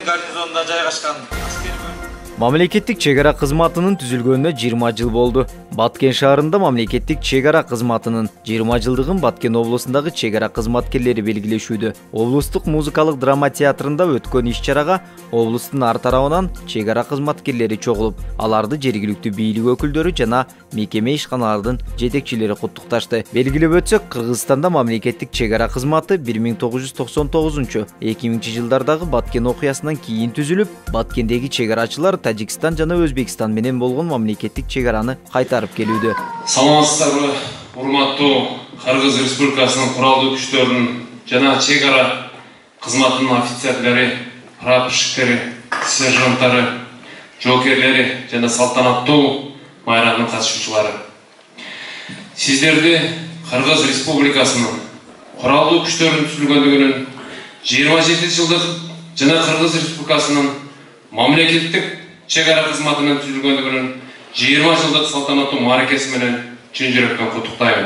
гарнизонунда жайгашкан аскер Мамлекеттик чек-ара кызматынын түзүлгөнүнө 20 жыл болду. Баткен шаарында мамлекеттик чек-ара кызматынын 20 жылдыгын Баткен облусундагы чек-ара кызматкерлери белгилешүүдө. Облустук музыкалык драма театрында өткөн иш-чарага облустун ар тарабынан чек-ара кызматкерлери чогулуп, аларды жергиликтүү бийлик өкүлдөрү жана мекеме ишканалардын жетекчилери куттукташты. Белгилеп өтсөк, Кыргызстанда мамлекеттик чек-ара кызматы 1999-2000 жылдардагы Баткен окуясынан кийин түзүлүп, Баткендеги чек-арачылар Тажикстан жана Өзбекстан менен болгон мамлекеттик чек-араны кайтарып келүүдө. Саламатсыздарбы, урматтуу Кыргыз Республикасынын куралдуу күчтөрүнүн жана чек-ара кызматынын офицерлери, прапорщиктери, сержанттары, жоокерлери жана салтанаттуу майрамдын катышуучулары. Сиздерди Кыргыз Республикасынын куралдуу күчтөрүнүн түзүлгөндүгүнүн 27 жылдык жана Кыргыз Республикасынын мамлекеттик чек-ара кызматынын түзүлгөндүгүнүн 20 жылдык салтанаттуу мааракеси менен чын жүрөктөн куттуктайм.